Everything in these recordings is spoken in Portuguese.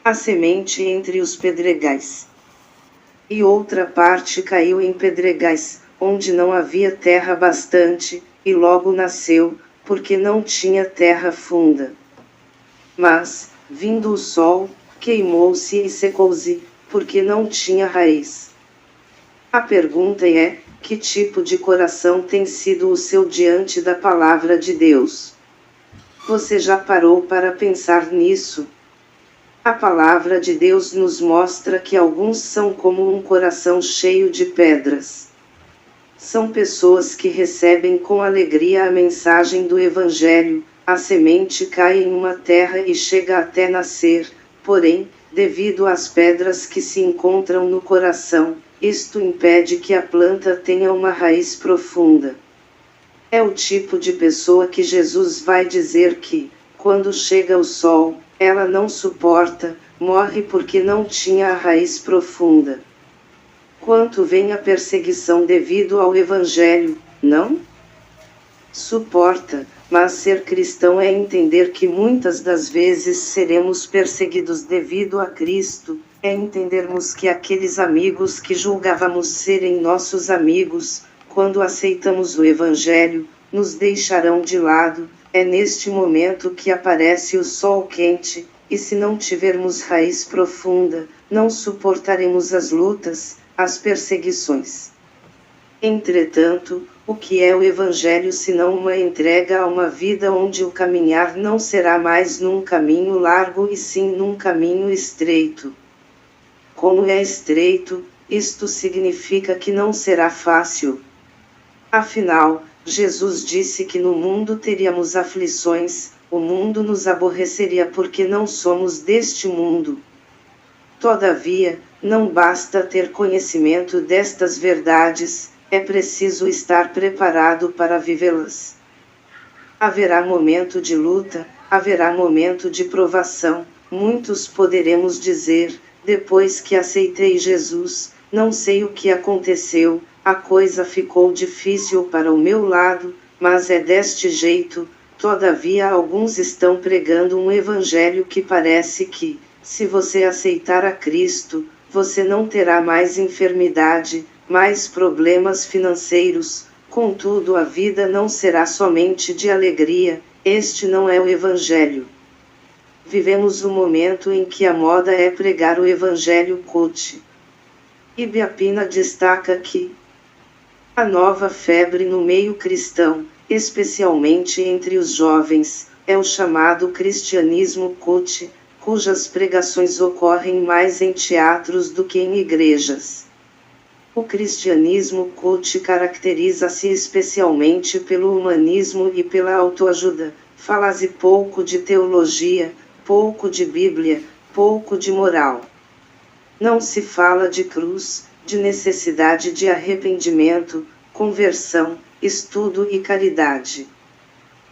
a semente entre os pedregais. E outra parte caiu em pedregais, onde não havia terra bastante, e logo nasceu, porque não tinha terra funda. Mas, vindo o sol, queimou-se e secou-se, porque não tinha raiz. A pergunta é: que tipo de coração tem sido o seu diante da palavra de Deus? Você já parou para pensar nisso? A palavra de Deus nos mostra que alguns são como um coração cheio de pedras. São pessoas que recebem com alegria a mensagem do Evangelho, a semente cai em uma terra e chega até nascer, porém, devido às pedras que se encontram no coração, isto impede que a planta tenha uma raiz profunda. É o tipo de pessoa que Jesus vai dizer que, quando chega o sol, ela não suporta, morre porque não tinha a raiz profunda. Quanto vem a perseguição devido ao Evangelho, não? Suporta, mas ser cristão é entender que muitas das vezes seremos perseguidos devido a Cristo, é entendermos que aqueles amigos que julgávamos serem nossos amigos, quando aceitamos o Evangelho, nos deixarão de lado. É neste momento que aparece o sol quente, e se não tivermos raiz profunda, não suportaremos as lutas, as perseguições. Entretanto, o que é o Evangelho senão uma entrega a uma vida onde o caminhar não será mais num caminho largo e sim num caminho estreito? Como é estreito, isto significa que não será fácil. Afinal, Jesus disse que no mundo teríamos aflições, o mundo nos aborreceria porque não somos deste mundo. Todavia, não basta ter conhecimento destas verdades, é preciso estar preparado para vivê-las. Haverá momento de luta, haverá momento de provação, muitos poderemos dizer, depois que aceitei Jesus, não sei o que aconteceu, a coisa ficou difícil para o meu lado, mas é deste jeito. Todavia alguns estão pregando um evangelho que parece que, se você aceitar a Cristo, você não terá mais enfermidade, mais problemas financeiros, contudo a vida não será somente de alegria. Este não é o evangelho. Vivemos um momento em que a moda é pregar o evangelho coach. Ibiapina destaca que a nova febre no meio cristão, especialmente entre os jovens, é o chamado cristianismo coach, cujas pregações ocorrem mais em teatros do que em igrejas. O cristianismo coach caracteriza-se especialmente pelo humanismo e pela autoajuda, fala-se pouco de teologia, pouco de Bíblia, pouco de moral. Não se fala de cruz, de necessidade de arrependimento, conversão, estudo e caridade.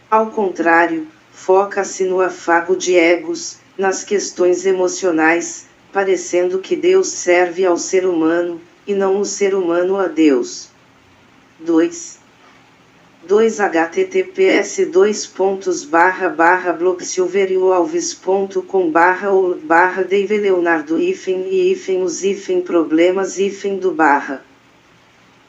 Ao contrário, foca-se no afago de egos, nas questões emocionais, parecendo que Deus serve ao ser humano, e não o ser humano a Deus. 2 https://blogsilverioalves.com/ou/Dave Leonardo problemas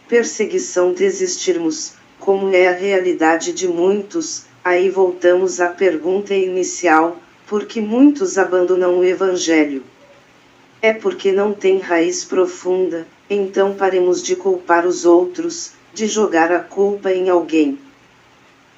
perseguição desistirmos, como é a realidade de muitos. Aí voltamos à pergunta inicial, por que muitos abandonam o Evangelho? É porque não tem raiz profunda. Então paremos de culpar os outros, de jogar a culpa em alguém.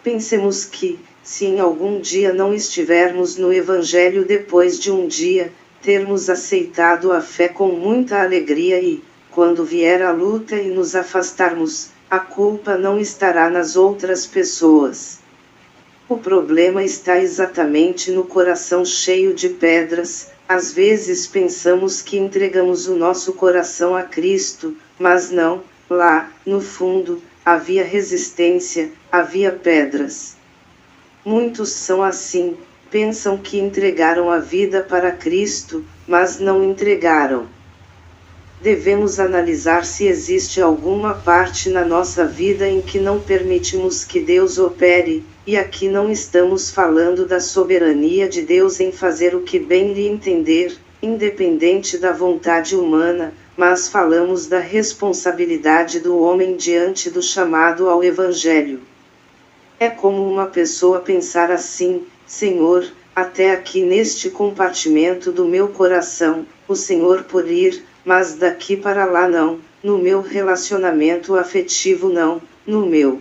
Pensemos que, se em algum dia não estivermos no Evangelho depois de um dia, termos aceitado a fé com muita alegria e, quando vier a luta e nos afastarmos, a culpa não estará nas outras pessoas. O problema está exatamente no coração cheio de pedras. Às vezes pensamos que entregamos o nosso coração a Cristo, mas não, lá, no fundo, havia resistência, havia pedras. Muitos são assim, pensam que entregaram a vida para Cristo, mas não entregaram. Devemos analisar se existe alguma parte na nossa vida em que não permitimos que Deus opere, e aqui não estamos falando da soberania de Deus em fazer o que bem lhe entender, independente da vontade humana, mas falamos da responsabilidade do homem diante do chamado ao Evangelho. É como uma pessoa pensar assim: Senhor, até aqui neste compartimento do meu coração, o Senhor pode ir, mas daqui para lá não, no meu relacionamento afetivo não, no meu.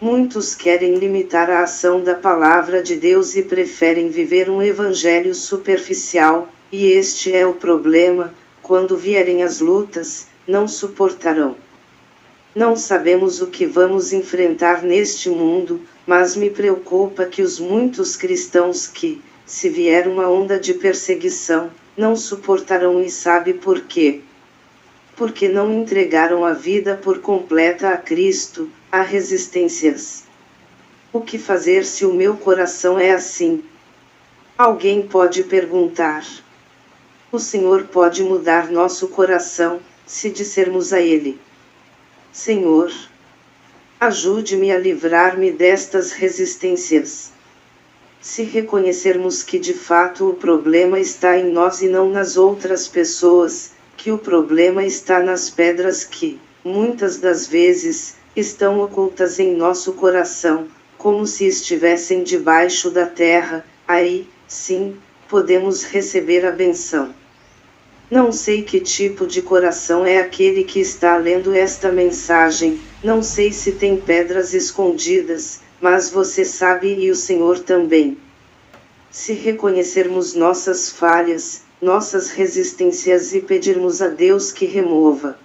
Muitos querem limitar a ação da palavra de Deus e preferem viver um evangelho superficial, e este é o problema: quando vierem as lutas, não suportarão. Não sabemos o que vamos enfrentar neste mundo, mas me preocupa que os muitos cristãos que, se vier uma onda de perseguição, não suportarão. E sabe por quê? Porque não entregaram a vida por completa a Cristo. Há resistências. O que fazer se o meu coração é assim? Alguém pode perguntar. O Senhor pode mudar nosso coração, se dissermos a Ele: Senhor, ajude-me a livrar-me destas resistências. Se reconhecermos que de fato o problema está em nós e não nas outras pessoas, que o problema está nas pedras que, muitas das vezes, estão ocultas em nosso coração, como se estivessem debaixo da terra, aí, sim, podemos receber a benção. Não sei que tipo de coração é aquele que está lendo esta mensagem, não sei se tem pedras escondidas, mas você sabe e o Senhor também. Se reconhecermos nossas falhas, nossas resistências e pedirmos a Deus que remova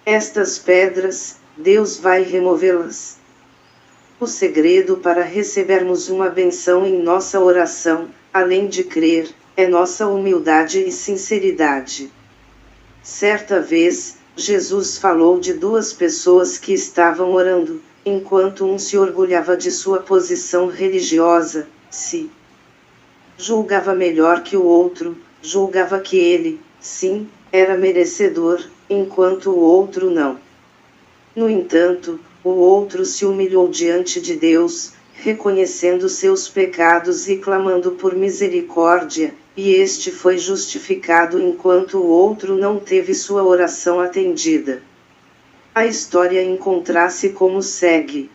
estas pedras, Deus vai removê-las. O segredo para recebermos uma benção em nossa oração, além de crer, é nossa humildade e sinceridade. Certa vez, Jesus falou de duas pessoas que estavam orando, enquanto um se orgulhava de sua posição religiosa, se julgava melhor que o outro, julgava que ele, sim, era merecedor, enquanto o outro não. No entanto, o outro se humilhou diante de Deus, reconhecendo seus pecados e clamando por misericórdia, e este foi justificado enquanto o outro não teve sua oração atendida. A história encontra-se como segue.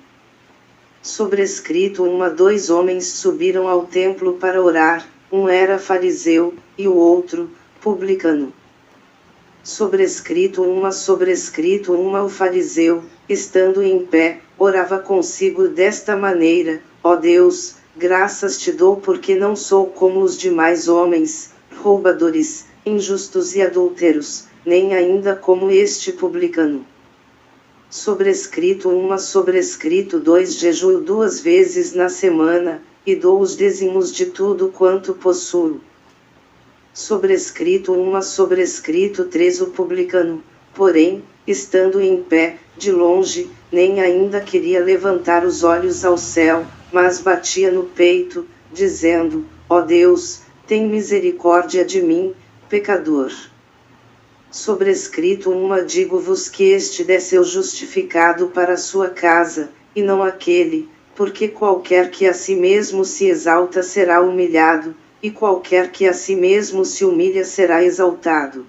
Sobrescrito: dois homens subiram ao templo para orar, um era fariseu, e o outro, publicano. Sobrescrito: o fariseu, estando em pé, orava consigo desta maneira: ó Deus, graças te dou porque não sou como os demais homens, roubadores, injustos e adúlteros, nem ainda como este publicano. Sobrescrito: dois jejuo 2 vezes na semana, e dou os dízimos de tudo quanto possuo. Sobrescrito: 3 o publicano, porém, estando em pé, de longe, nem ainda queria levantar os olhos ao céu, mas batia no peito, dizendo: ó Deus, tem misericórdia de mim, pecador. Sobrescrito: digo-vos que este desceu justificado para sua casa, e não aquele, porque qualquer que a si mesmo se exalta será humilhado, e qualquer que a si mesmo se humilha será exaltado.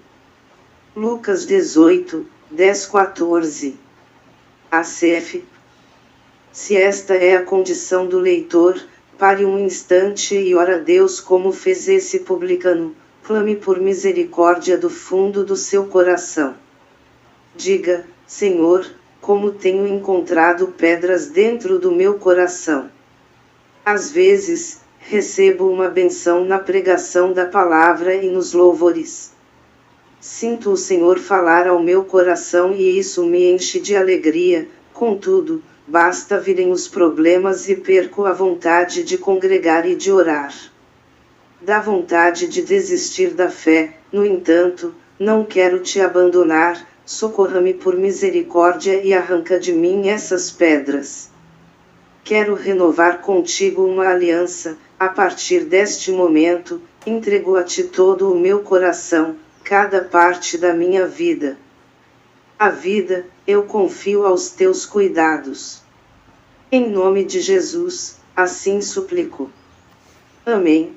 Lucas 18, 10-14. ACF. Se esta é a condição do leitor, pare um instante e ora a Deus como fez esse publicano, clame por misericórdia do fundo do seu coração. Diga: Senhor, como tenho encontrado pedras dentro do meu coração. Às vezes, recebo uma benção na pregação da palavra e nos louvores. Sinto o Senhor falar ao meu coração e isso me enche de alegria, contudo, basta virem os problemas e perco a vontade de congregar e de orar. Dá vontade de desistir da fé, no entanto, não quero te abandonar, socorra-me por misericórdia e arranca de mim essas pedras. Quero renovar contigo uma aliança, a partir deste momento, entrego a ti todo o meu coração, cada parte da minha vida. A vida, eu confio aos teus cuidados. Em nome de Jesus, assim suplico. Amém.